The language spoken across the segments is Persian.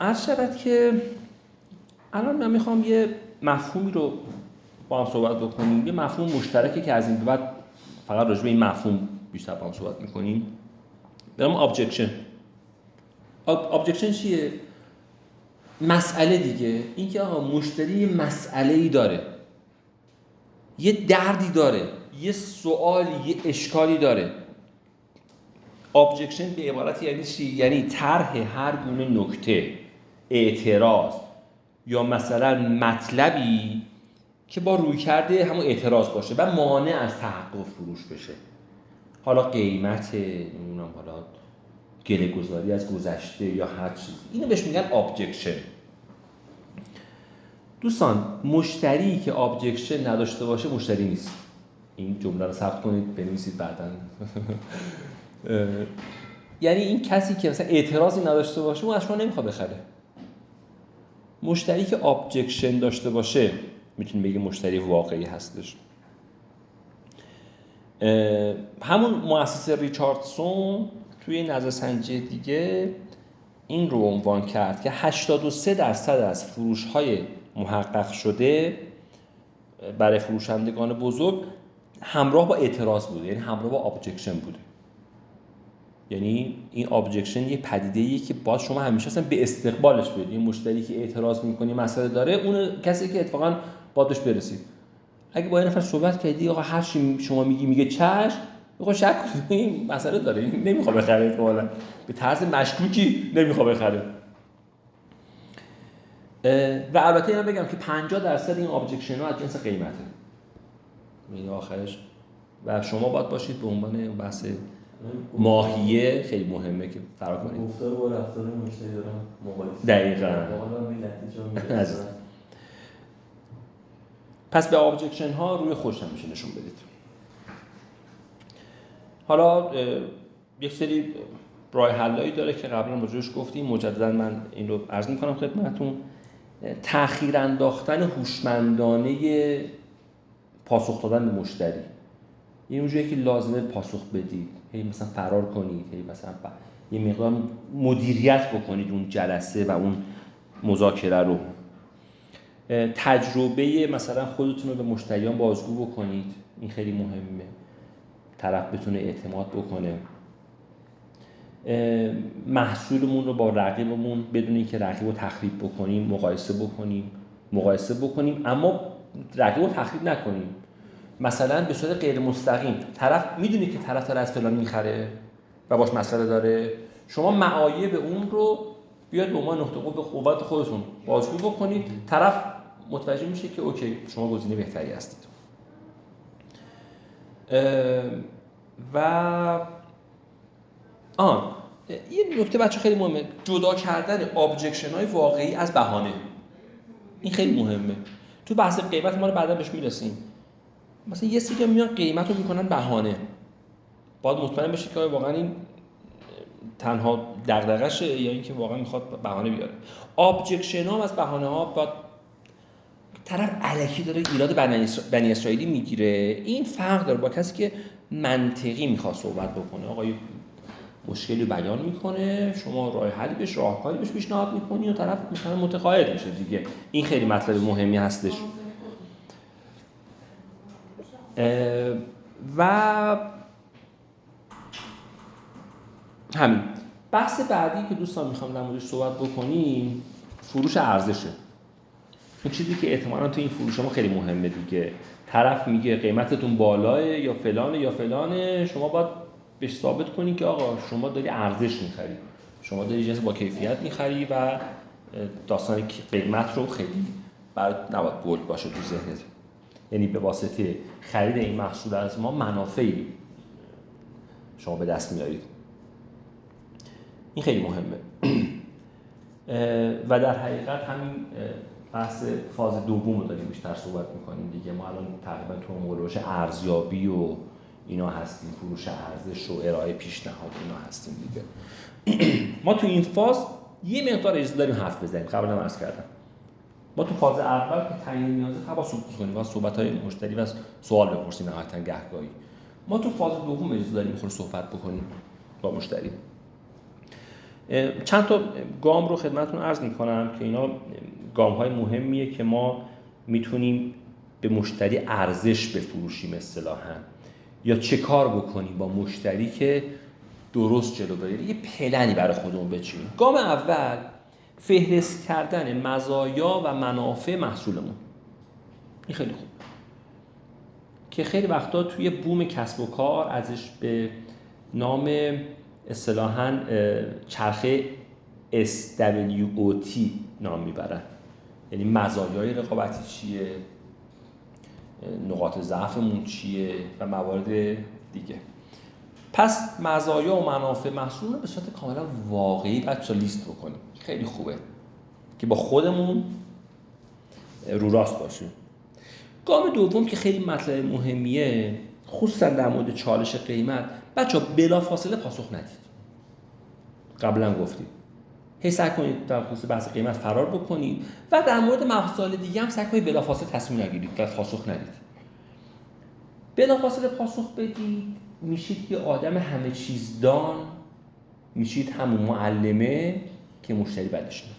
عرض شود که الان من میخوام یه مفهومی رو با هم صحبت بکنیم، یه مفهوم مشترکی که از این به بعد فقط راجع به این مفهوم بیشتر با هم صحبت میکنیم، به نام ابجکشن. ابجکشن چیه؟ مسئله دیگه. این که آقا مشتری یه مسئله‌ای داره، یه دردی داره، یه سوالی، یه اشکالی داره. ابجکشن به عبارتی یعنی چی؟ یعنی طرح هر گونه نکته، اعتراض یا مثلا مطلبی که با رویکرد همون اعتراض باشه و مانع از تحقق فروش بشه. حالا قیمت، نمیدونم، حالا گله‌گذاری از گذشته یا هر چیزی، اینو بهش میگن ابجکشن. دوستان، مشتری که ابجکشن نداشته باشه مشتری نیست. این جمله رو ثبت کنید بنویسید بعداً. یعنی این کسی که مثلا اعتراضی نداشته باشه اون از شما نمیخواد بخره. مشتری که ابجکشن داشته باشه میتونیم بگیم مشتری واقعی هستش. همون مؤسسه ریچاردسون توی نظرسنجی دیگه این رو عنوان کرد که 83% از فروش‌های محقق شده برای فروشندگان بزرگ همراه با اعتراض بوده، یعنی همراه با ابجکشن بوده. یعنی این ابجکشن یه پدیده‌ایه که باید شما همیشه اصلا به استقبالش برید. این مشتری که اعتراض می‌کنه مسئله داره، اون کسی که اتفاقاً بادش برسید. اگه با یه نفر صحبت کردی آقا هر چی شما میگه چش، آقا شک این مسئله داره، این نمیخواد بخره، احتمالاً به طرز مشکوکی نمیخواد بخره. و البته اینم بگم که 50% این ابجکشن ها از جنس قیمته. این آخرش و شما باید باشید به عنوان بحث ماهیه خیلی مهمه که فرار کنید. گفتار با رفتار مشتری دارم مقایسه. دقیقاً. واقعا به نتیجه میرسن. پس به ابجکشن ها روی خوش هم میشه نشون بدید. حالا یک سری راه حلایی داره که قبلا راجعش گفتیم، مجددا من این رو عرض میکنم خدمتتون. تأخیر انداختن هوشمندانه پاسخ دادن به مشتری. این اونجوریه که لازمه پاسخ بدید، هی مثلا فرار کنید، هی مثلا یه مقدار مدیریت بکنید اون جلسه و اون مذاکره رو. تجربه مثلا خودتون رو به مشتریان بازگو بکنید، این خیلی مهمه، طرف بتونه اعتماد بکنه. محصولمون رو با رقیبمون بدون اینکه رقیب رو تخریب بکنیم مقایسه بکنیم، اما رقیب رو تخریب نکنیم. مثلا به صورت غیر مستقیم طرف میدونی که طرف داره از فلان میخره و باش مسئله داره، شما معایب اون رو بیاد به عنوان نقطه قوت خودتون بازگو بکنید، طرف متوجه میشه که اوکی شما گزینه بهتری هستید. و یه نکته بچه خیلی مهمه، جدا کردن ابجکشن های واقعی از بهانه. این خیلی مهمه. تو بحث قیمت ما رو بعدا بهش میرسیم. مثلا یه سری میان قیمت رو میکنن بهانه، باید مطمئن بشه که واقعا این تنها دغدغه‌شه یا اینکه واقعا میخواد بهانه بیاره. ابجکشن ها از بهانه ها باید طرف الکی داره ایراد بنی اسرائیلی میگیره. این فرق داره با کسی که منطقی میخواد صحبت بکنه. آقا مشکلی بیان میکنه، شما راه حلی بهش، راهکاری بهش پیشنهاد میکنی و طرف مثلا متقاعد میشه دیگه. این خیلی مطلب مهمی هستش. و همین بحث بعدی که دوستان میخوام در موردش صحبت بکنیم فروش ارزشه. این چیزی که احتمالاً تو این فروش ما خیلی مهمه دیگه. طرف میگه قیمتتون بالاه یا فلانه، شما باید بهش ثابت کنی که آقا شما داری ارزش میخری، شما داری جنس با کیفیت میخری و داستان قیمت رو خیلی برات نباید بولد باشه تو ذهنت. یعنی به واسطه خرید این محصول از ما منافعی شما به دست میارید. این خیلی مهمه. و در حقیقت همین بحث فاز دوم رو داریم بیشتر صحبت میکنیم دیگه. ما الان تقریبا تو مولوش ارزیابی و اینا هستیم، فروش ارزش و ارائه پیشنهاد اینا هستیم دیگه. ما تو این فاز یه مقدار اجازه داریم حرف بزنیم. قبلا هم عرض کردم ما تو فاز اول که تعیین نیازه خب سکوت کنیم و صحبت‌های مشتری و سوال بپرسیم نهایتاً گهگاهی. ما تو فاز دوم اجازه داریم خود صحبت بکنیم با مشتری. چند تا گام رو خدمتتون عرض می‌کنم که اینا گام‌های مهمیه که ما میتونیم به مشتری ارزش بفروشیم اصطلاحاً، یا چه کار بکنیم با مشتری که درست جلو بریم، یه پلنی برای خودمون بچینیم. گام اول فهرست کردن مزایا و منافع محصولمون. این خیلی خوب که خیلی وقتا توی بوم کسب و کار ازش به نام اصطلاحاً چرخه SWOT نام میبرن، یعنی مزایای رقابتی چیه، نقاط ضعفمون چیه و موارد دیگه. پس مزایا و منافع محصول رو به صورت کاملا واقعی بچه‌ها لیست بکنیم. خیلی خوبه که با خودمون رو راست باشیم. گام دوم که خیلی مطلب مهمیه، خصوصا در مورد چالش قیمت، بچه‌ها بلافاصله پاسخ ندید. قبلا گفتیم هی سعی کنید در خصوص بحث قیمت فرار بکنید و در مورد مسائل دیگه هم سعی کنید بلافاصله تصمیم نگیرید و پاسخ ندید. بلافاصله پاسخ بدید میشید یه آدم همه چیز دان، میشید همون معلمه که مشتری بدش میاد.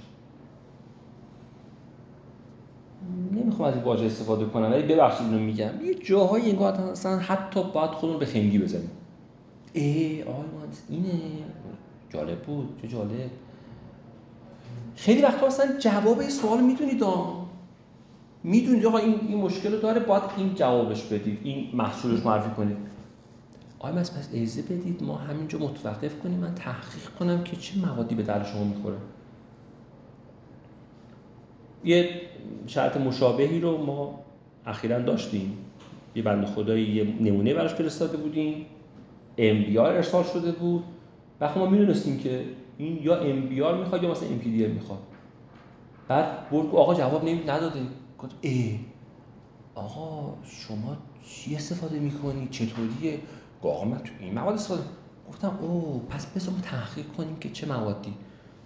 نمیخوام از این واژه استفاده کنم ولی ببخشید اینو میگم، یه جاهایی انگار اصلا حتی باید خودمون به خنگی بزنیم. آقای مهندس اینه جالب بود، چه جالب. خیلی وقتا اصلا جواب این سوال میدونید آقا این مشکل رو داره، باید این جوابش بدید، این محصولش معرفی کنید. آقای مهندس پس اجازه بدید ما همینجا متوقف کنیم، من تحقیق کنم که چه موادی به درد شما میخوره. یه شرط مشابهی رو ما اخیراً داشتیم. یه بنده خدایی یه نمونه براش فرستاده بودیم، MBR ارسال شده بود و خب ما میدونستیم که این یا MBR میخواد یا مثلا MPDR میخواد. بعد برد آقا جواب نداده. گفت آقا شما چی استفاده میکنی؟ چطوریه؟ آقا من تو این مواد استفاده. گفتم پس بذار ما تحقیق کنیم که چه موادی.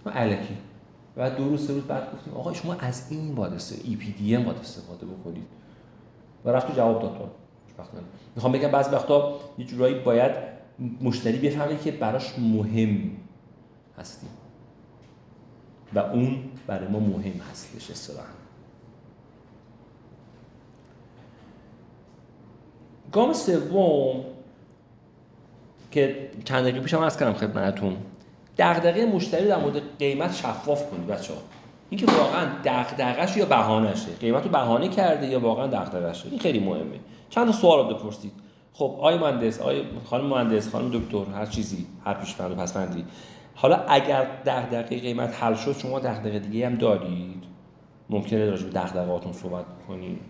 ما الکی. و 2 روز 3 روز بعد گفتیم آقا شما از این مواد EPDM باید استفاده بکنید. و رفت جواب داد. میخوام بگم بعضی وقتا یه جورایی باید مشتری بفهمه که براش مهم هستیم و اون برای ما مهم هستش اصطلاحاً. گام سوم که چند دقیقه پیشم عرض کردم خدمتتون، دغدغه مشتری در مورد قیمت شفاف کنید بچه‌ها. اینکه واقعا دغدغه‌ش یا بهانه‌شه، قیمت رو بهانه کرده یا واقعا دغدغه‌شه. این خیلی مهمه. چند تا سوال رو بپرسید. خب آقای مهندس، خانم مهندس، خانم دکتر، هر چیزی، هر پیش‌بند و پس‌بندی، حالا اگر دغدغه قیمت حل شد شما دغدغه دیگه هم دارید؟ ممکنه راجع به دغدغه‌هاتون صحبت کنید.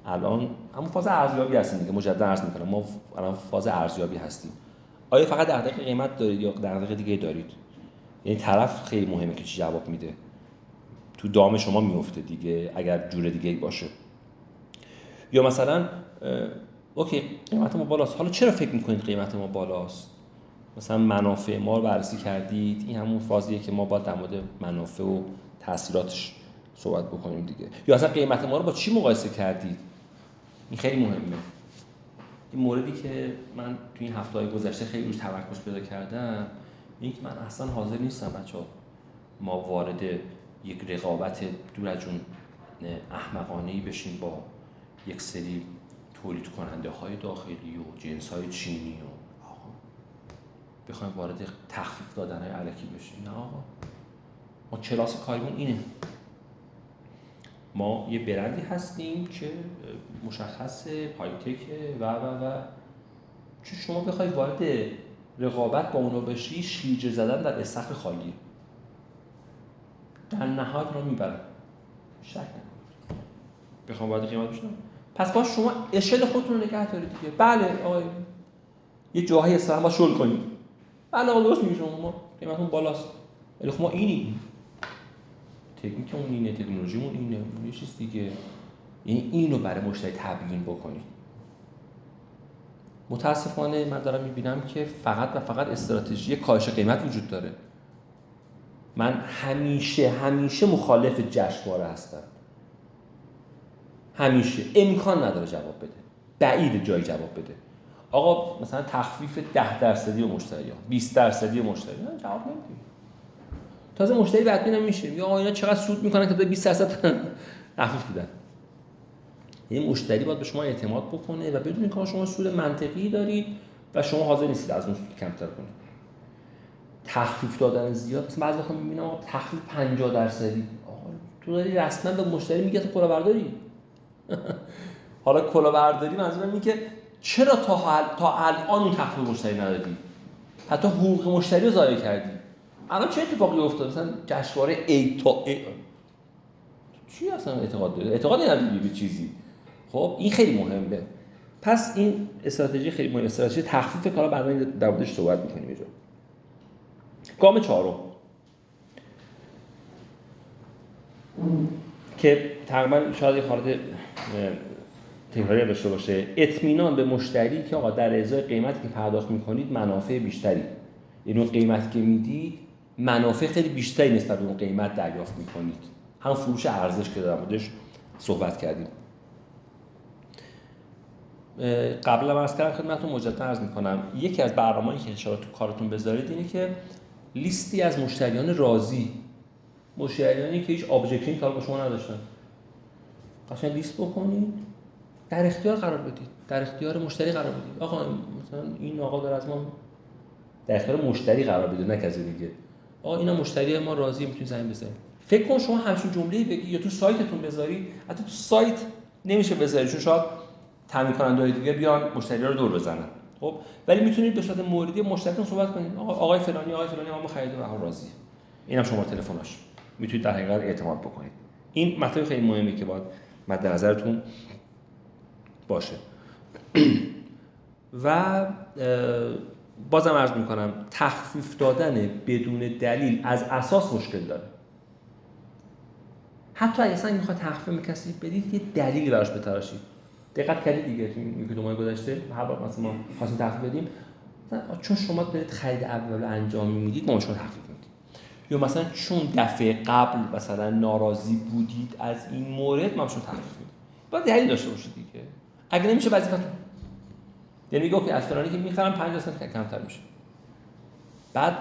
الان همون فاز ارزیابی هستیم دیگه، مجددا عرض می‌کنم ما الان فاز ارزیابی هستیم. آیا فقط دغدغه قیمت دارید یا دغدغه دیگه دارید؟ یعنی طرف خیلی مهمه که چی جواب میده. تو دام شما میفته دیگه اگر جور دیگه باشه. یا مثلا اوکی قیمت ما بالاست، حالا چرا فکر می‌کنید قیمت ما بالاست؟ مثلا منافع ما رو بررسی کردید. این همون فازیه که ما باید در مورد منافع و تاثیراتش صحبت بکنیم دیگه. یا اصلا قیمت ما رو با چی مقایسه کردید؟ این خیلی مهمه. این موردی که من توی این هفته‌های گذشته خیلی روش تمرکز پیدا کردم، این که من اصلا حاضر نیستم بچه‌ها ما وارد یک رقابت دور از جون احمقانه‌ای بشیم با یک سری تولید کننده‌های داخلی و جنس‌های چینی و بخوایم وارد تخفیف دادن‌های الکی بشیم. نه آقا، ما کلاس کاریمون اینه. ما یه برندی هستیم که مشخصه، پایتک و چون شما بخوای وارد رقابت با اونا بشی، شیرجه زدن در استخر خالیه. در نهایت رو میبرن. شک نکنید. بخوام وارد قیمت بشم. پس باید شما اشل خودتون رو نگه دارید دیگه. بله آقای یه جاهایی اصلا با شل کنید. بله آقا درست میگی شما، ما قیمتمون بالاست. ولی خب ما اینیم. تکنیکمون اینه، تکنولوژیمون اینه، یه چیز دیگه. یعنی اینو برای مشتری تبیین بکنید. متاسفانه من دارم میبینم که فقط و فقط استراتژی کاهش قیمت وجود داره. من همیشه مخالف جشنواره هستم. همیشه امکان نداره جواب بده. بعید جای جواب بده. آقا مثلا تخفیف 10% به مشتری‌ها، 20% به مشتری‌ها جواب نمیدید. تازه مشتری بدبین هم میشه، یا اینا چقدر سود میکنن که 20% تخفیف میدن. یه مشتری باید به شما اعتماد بکنه و بدون که شما سود منطقی دارید و شما حاضر نیستید از اون سود کمتر کنید. تخفیف دادن زیاد، مثلا بعضی وقتا میبینم تخفیف 50%. تو داری رسما به مشتری میگه تو کلاهبرداری. حالا کلاهبرداری منظورم اینه که چرا تا الان اون تخفیف مشتری ندادی؟ حتی حقوق مشتری رو ضایع کردی. الان چه اتفاقی افتاد؟ مثلا جشنواره چی اصلا اعتقاد داری؟ اعتقادی نداری به چیزی. خب این خیلی مهمه. پس این استراتژی خیلی مهمه، استراتژی تخفیف کالا بعداً در موردش صحبت می‌کنیم اینجا. گام چهارم که تقریبا شاید یه حالت تکراری داشته باشه، اطمینان به مشتری که آقا در ازای قیمتی که پرداخت می‌کنید منافع بیشتری، یعنی اون قیمتی که میدید منافع خیلی بیشتری نسبت به اون قیمت دریافت می‌کنید. هم فروش ارزش که در موردش صحبت کردیم. قبلا عرض کردم خدمتتون، مجددا عرض می‌کنم یکی از برنامه‌هایی که انشاءالله تو کارتون بذارید اینه که لیستی از مشتریان راضی، مشتریانی که هیچ ابجکشنی کار با شما نداشتن، قشنگ لیست بکنید، در اختیار قرار بدید، در اختیار مشتری قرار بدید. آقا مثلا این آقا داره از ما، در اختیار مشتری قرار بدید، نه کسی دیگه. آقا اینا مشتری ما راضی، میتونید زنگ بزنید. فکر کن شما همچین جمله‌ای بگی یا تو سایتتون بذاری، حتی تو سایت نمیشه بذاری چون شاید تامین کننده‌های دیگه بیان مشتری رو دور بزنن. خب ولی میتونید به صورت موردی مشتریتون صحبت کنید. آقای فلانی ما خرید و راضیه. اینم شما تلفنش. میتونید در حقیقت اعتماد بکنید. این مطلب خیلی مهمه که باید مد نظرتون باشه. و بازم عرض میکنم تخفیف دادن بدون دلیل از اساس مشکل داره. حتی اگه اصلا میخواد تخفیف به کسی بدید یه دلیلی براش بتراشید. دقت کردید دیگه تو 2 ماه گذشته هر بار مثلا ما خواستیم تخفیف بدیم، چون شما دارید خرید اول انجام میدید ما شما تخفیف میدیم، یا مثلا چون دفعه قبل مثلا ناراضی بودید از این مورد ما شما تخفیف میدیم. باید دلیل داشته باشید دیگه. اگه نمیشه وظیفتون، یعنی میگه که از فلانی که میخرم 50 سنت کمتر میشه، بعد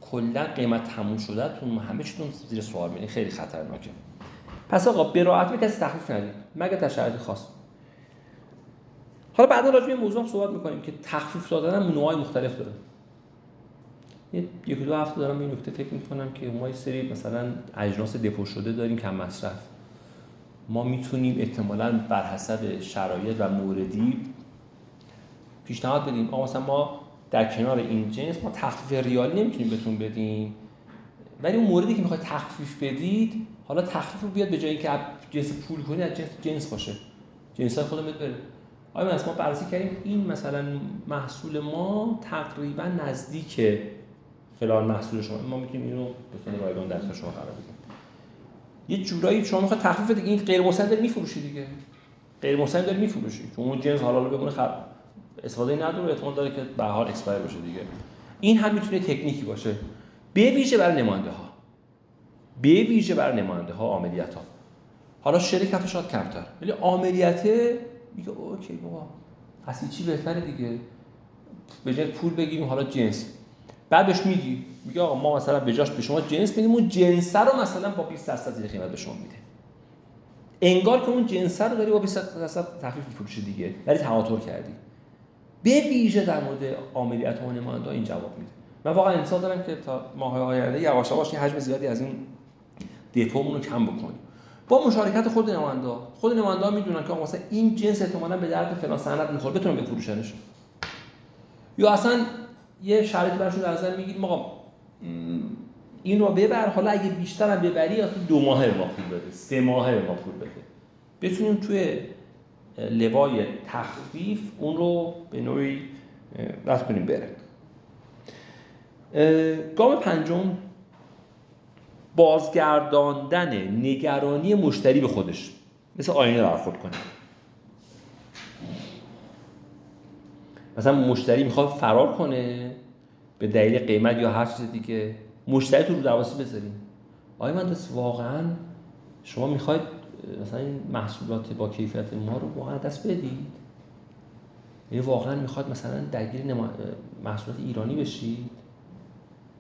کلا قیمت تموم شدهتون همه چیتون زیر سوال میاد، خیلی خطرناکه. پس آقا به راحتی کسی تخفیف ندید مگر در شرایط خاص. حالا بعدا راجع به این موضوع هم صحبت می‌کنیم که تخفیف دادن هم نوع‌های مختلف داره. یک دو هفته دارم این نکته فکر می‌کنم که ما یه سری مثلا اجناس دپو شده داریم کم مصرف. ما میتونیم احتمالاً بر حسب شرایط و موردی پیشنهاد بدیم آقا مثلا ما در کنار این جنس ما تخفیف ریالی نمیتونیم بهتون بدیم، ولی اون موردی که میخواید تخفیف بدید حالا تخفیف رو بیاد به جایی که جنس پول کنید از جنس باشه، جنسای خودمون بره. آیا من ما بررسی کردیم این مثلا محصول ما تقریبا نزدیک فلان محصول شما، ما میتونیم اینو به صورت رایگان در اختیار شما قرار بدیم. یه جورایی شما میخواید تخفیف دیگه، این غیر مسلم داری میفروشی دیگه، غیر مسلم داری میفروشی چون اون جنس حالا بمونه استفاده نداره، احتمال داره که به هر حال اکسپایر بشه دیگه. این هم میتونه تکنیکی باشه به ویژه برای نماینده ها، به ویژه برای نماینده ها عاملیت ها. حالا شرکت شاید کمتر ولی عاملیت میگه اوکی بابا اصلا چی بهتره دیگه، به جای پول بگیریم حالا جنس، بعد بهش میگه آقا ما مثلا به جاش به شما جنس میدیم، اون جنس رو مثلا با 20% زیر قیمت به شما میده، انگار که اون جنس رو داری با 20% تخفیف می‌فروشی دیگه، ولی تهاتر کردی. به ویژه در مورد عاملیت و نماینده این جواب میده. من واقعا انتظار دارم که تا ماه‌های آینده یواش یواش حجم زیادی از این دپومون رو کم بکنیم با مشارکت خود نماینده. خود نماینده میدونن که مثلا این جنس احتمالاً به درد فلان صنعت میخوره بتونن بفروشنش، یا اصلا یه شرایطی براشون در نظر میگیریم آقا این رو ببر، حالا اگه بیشتر هم ببری اصلا 2 ماهه به ما پول بده، 3 ماهه به ما پول بده، بتونیم توی لوای تخفیف اون رو به نوعی رفت کنیم بره. گام پنجم بازگرداندن نگرانی مشتری به خودش، مثل آینه برخورد کنه. مثلا مشتری میخواد فرار کنه به دلیل قیمت یا هر چیز دیگه، مشتری تو رو دروازه بذاریم آیا مهندس واقعا شما میخواید مثلا این محصولات با کیفیت ما رو واقعا دست بدید؟ یعنی واقعا میخواد مثلا درگیر محصولات ایرانی بشید؟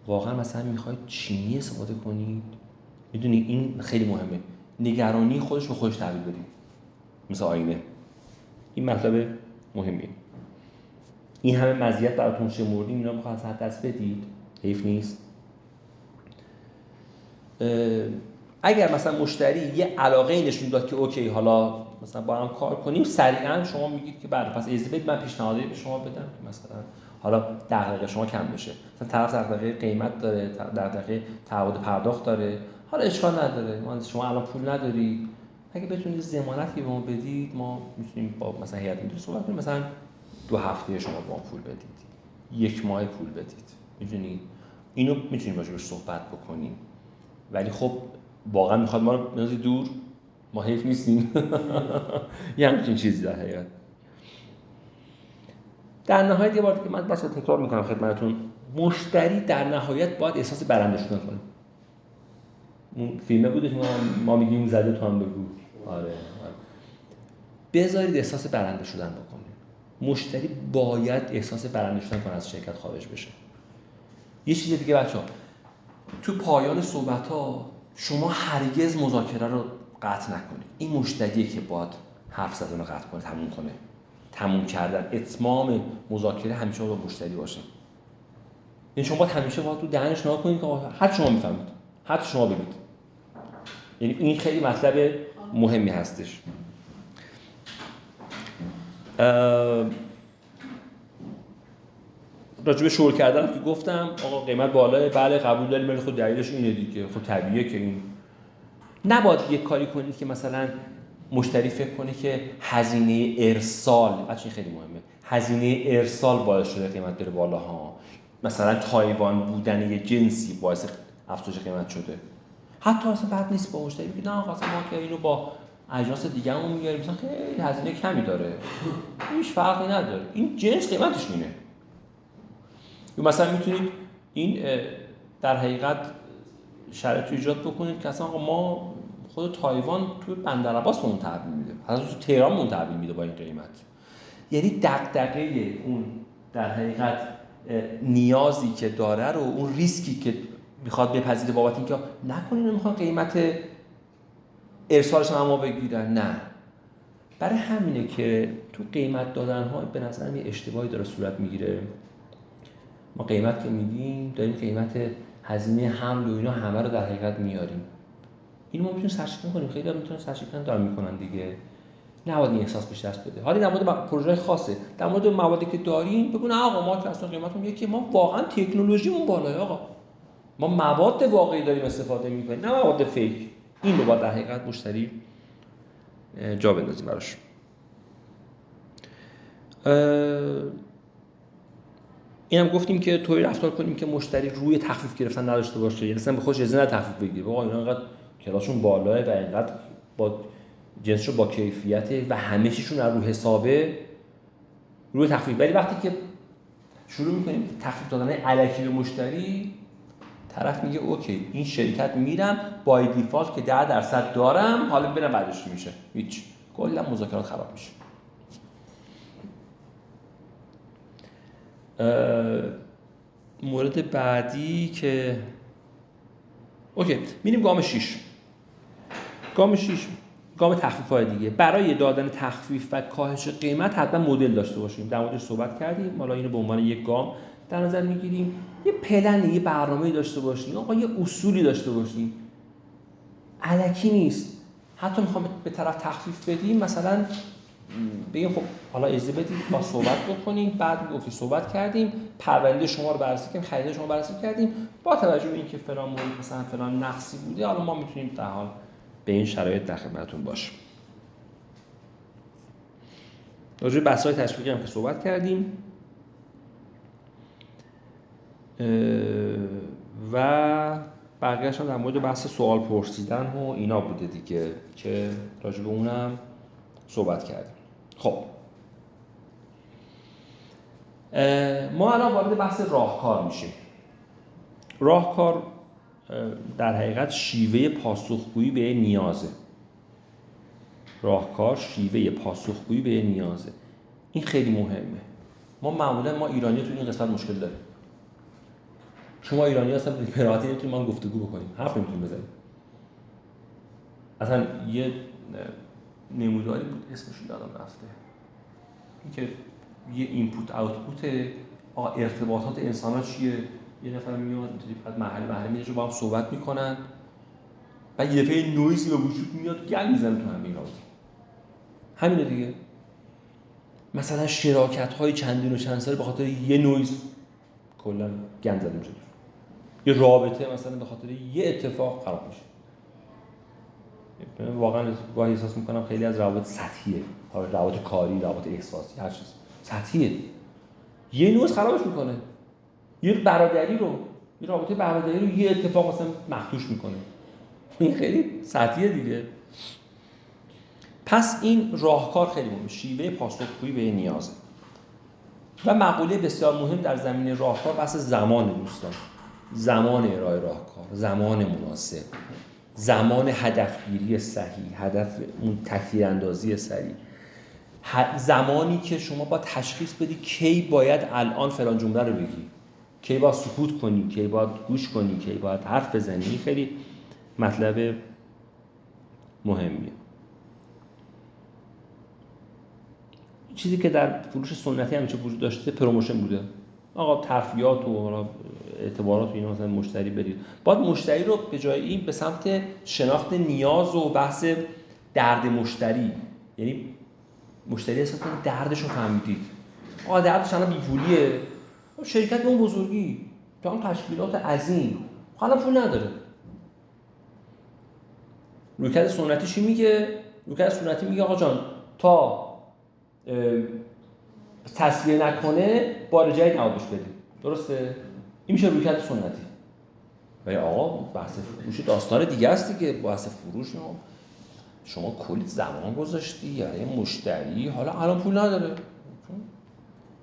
واقعا مثلا میخواید چینی استفاده کنید، میدونی این خیلی مهمه، نگرانی خودش به خودش تحویل بدید مثل آینه. این مطلب مهمیه. این همه مزیت براتون شمردیم، اینا میخواد از دست بدید، حیف نیست. اگر مثلا مشتری یه علاقه نشون داد که اوکی حالا مثلا با هم کار کنیم، سریعا شما میگید که بله پس اجازه بدید من پیشنهادی به شما بدم که مثلا حالا دغدغه شما کم بشه. مثلا طرف دغدغه قیمت داره، دغدغه تعهد پرداخت داره، حالا اشکال نداره، ما شما الان پول نداری، اگه بتونید ضمانتی به ما بدید ما میتونیم با مثلا هیئت مدیره صحبت کنیم، مثلا 2 هفته شما با ما پول بدید، 1 ماه پول بدید. میدونید اینو میتونیم راجعش صحبت بکنیم. ولی خب واقعا میخواد ما رو بندازی دور، ما حیف نیستیم. یه همچین چیزی در حقیقت. در نهایت یه بار که من بس تکرار میکنم خدمتتون، مشتری در نهایت باید احساس برنده شدن کنه. اون فیلمه بوده که ما میگیم زده تو هم بگو. آره. بذارید احساس برنده شدن بکنه. مشتری باید احساس برنده شدن کنه از شرکت خارج بشه. یه چیز دیگه بچه‌ها، تو پایان صحبت‌ها شما هرگز مذاکره رو قطع نکنید. این مشتریه که باید حرف زدن رو قطع کنه، تموم کنه. تموم کردن، اتمام مذاکره همیشه با مشتری باشه. یعنی شما باید همیشه تو دهنش نگاه کنید که حتی شما میفهمید، حتی شما بگید. یعنی این خیلی مطلب مهمی هستش. راجع به شور کردن که گفتم آقا قیمت بالاه، بله قبول داریم، ولی خود دلیلش اینه دیگه، خب طبیعیه که این نباید یک کاری کنید که مثلا مشتری فکر کنه که هزینه ارسال، بچه خیلی مهمه، هزینه ارسال باعث شده قیمت بره بالا ها. مثلا تایوان بودن یه جنسی باعث افزایش قیمت شده. حتی اصلا بد نیست با مشتری بگید نه آقا ما که اینو با اجناس دیگه‌مون میاریم مثلا خیلی هزینه کمی داره، هیچ فرقی نداره، این جنس قیمتش اینه. یا مثلا میتونید این در حقیقت شرایط ایجاد بکنید که اصلا ما خود تایوان تو بندرعباس اون تحویل میده، اصلا تو تهران اون تحویل میده با این قیمت. یعنی دغدغه اون در حقیقت نیازی که داره رو، اون ریسکی که میخواد بپذیره بابت اینکه نکنین میخوان قیمت ارسالش هم ما بگیرن، نه. برای همینه که تو قیمت دادن ها به نظرم یه اشتباهی داره صورت میگیره. ما قیمت که میدیم داریم قیمت هزینه حمل و اینا همه رو در حقیقت میاریم. اینو ما میتونیم سرشکن کنیم، خیلی ها میتونن سرشکن دارن میکنن دیگه. نباید این احساس بهش دست بده. حالا در مورد پروژه خاصه، در مورد موادی که داریم بگو نه آقا ما که اصلا قیمتمون یکیه، ما واقعا تکنولوژیمون بالاه آقا، ما مواد واقعی داریم استفاده میکنیم نه مواد فیک. این رو باید در حقیقت مشتری جا بندازیم براش. اینم گفتیم که طوری رفتار کنیم که مشتری روی تخفیف گرفتن نداشته باشه، یعنی اصلا به خودش اجازه نده تخفیف بگیره. آقا اینا انقدر کلاسشون بالاه و اینقدر با جنسشون با کیفیته و همه چیشون رو حسابه، روی تخفیف. ولی وقتی که شروع می‌کنیم تخفیف دادن الکی به مشتری، طرف میگه اوکی این شرکت میرم بای دیفالت که 10% دارم، حالا ببینم بعدش چی میشه. هیچ، کلا مذاکرات خراب میشه. مورد بعدی که اوکی میریم گام 6. گام 6 گام تخفیف‌های دیگه. برای دادن تخفیف و کاهش قیمت حتما مدل داشته باشیم. در موردش صحبت کردیم. حالا اینو به عنوان یک گام در نظر میگیریم. یه پلن، یه برنامه‌ای داشته باشیم. آقا یه اصولی داشته باشیم. الکی نیست. حتی میخوام به طرف تخفیف بدیم، مثلا بگیم خب حالا اجازه بدید ما صحبت بکنیم، بعد میگم که صحبت کردیم، پرونده شما رو بررسی کردیم، خرید شما رو بررسی کردیم، با توجه به اینکه فلان مورد مثلا فلان نقصی بوده، حالا ما میتونیم در حال به این شرایط در خدمتتون باشیم. راجع به بحث‌های تشویقی هم که صحبت کردیم و بقیه‌اش هم در مورد بحث سوال پرسیدن و اینا بوده دیگه که راجع به اونم صحبت کردیم. خب ما الان وارد بحث راهکار میشیم. راهکار در حقیقت شیوه پاسخگویی به نیازه. راهکار شیوه پاسخگویی به نیازه. این خیلی مهمه. ما معمولا ایرانی تو این قسمت مشکل داریم. شما ایرانی اصلا به راحتی نمیتونید ما گفتگو بکنیم، حرف نمیتونیم بزنیم. اصلا یه نموداری بود اسمش یادم رفته، اینکه یه اینپوت آوتپوت ارتباطات انسان‌ها چیه، یه نفر میاد اینطوری بعد محل میاد با هم صحبت میکنن، بعد یه دفعه نویزی به وجود میاد گل میزنه تو همین رابطه. همینه دیگه. مثلا شراکت‌های چندین و چند ساله به خاطر یه نویز کلا گند زده میشه. یه رابطه مثلا به خاطر یه اتفاق خراب میشه. واقعا گاهی احساس میکنم خیلی از روابط سطحیه، روابط کاری، روابط احساسی، هر چیز سطحیه. یه نویز خرابش میکنه. یه برادری رو، یه رابطه برادری رو یه اتفاق مثلا مخدوش میکنه. این خیلی سطحیه دیگه. پس این راهکار خیلی مهمه، شیوه پاسخگویی به نیازه. و مقوله بسیار مهم در زمینه راهکار بحث زمان دوستان. زمان ارائه راهکار، زمان مناسب، زمان هدفگیری صحیح، هدف اون تکثیر اندازی صحیح، زمانی که شما با تشخیص بدی کی باید الان فلان جمله رو بگی، کی باید سکوت کنی، کی باید گوش کنی، کی باید حرف بزنی. خیلی مطلب مهمیه. چیزی که در فروش سنتی همیشه وجود داشته پروموشن بوده. آقا ترفیعات و اعتبارات و اینا مثلا مشتری بدید. باید مشتری رو به جای این به سمت شناخت نیاز و بحث درد مشتری، یعنی مشتری اصلا دردش رو فهمیدید. آقا دردش الان بی‌پولیه، شرکت اون بزرگی تو هم تشکیلات عظیم حالا پول نداره. رویکرد سنتی چی میگه؟ رویکرد سنتی میگه آقا جان تا تصفیه نکنه بار جدید نباید بدیم. درسته؟ این میشه رویکرد سنتی. ولی آقا بحث فروش داستان دیگه است دیگه. بحث فروش شما کلی زمان گذاشتی یعنی مشتری حالا الان پول نداره،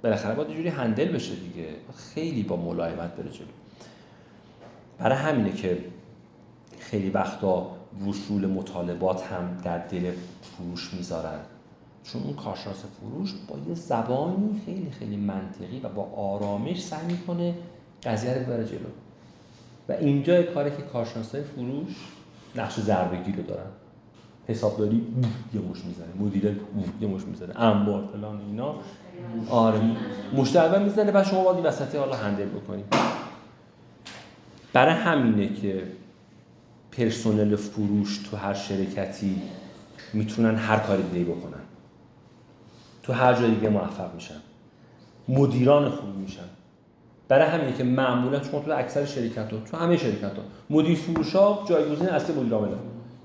بالاخره باید یه جوری هندل بشه دیگه، خیلی با ملایمت بره جلو. برای همینه که خیلی وقتا وصول مطالبات هم در دل فروش میذارن، چون اون کارشناس فروش با یه زبانی خیلی خیلی منطقی و با آرامش سعی میکنه قضیه رو ببره جلو. و اینجا کاری که کارشناسای فروش نقش ضربه‌گیر رو دارن. حسابداری یه مش میزنه، مدیر یه مش میزنه، انبار فلان اینا. آره مشتری میزنه بعد شما باید این وسطی حالا هندل بکنید. برای همینه که پرسنل فروش تو هر شرکتی میتونن هر کاری دیگه بکنن، تو هر جای دیگه موفق میشن، مدیران خوب میشن. برای همینه که معمولا شما تو اکثر شرکت‌ها، تو همه شرکت‌ها مدیر فروش‌ها جایگزین اصلی مدیر عامل،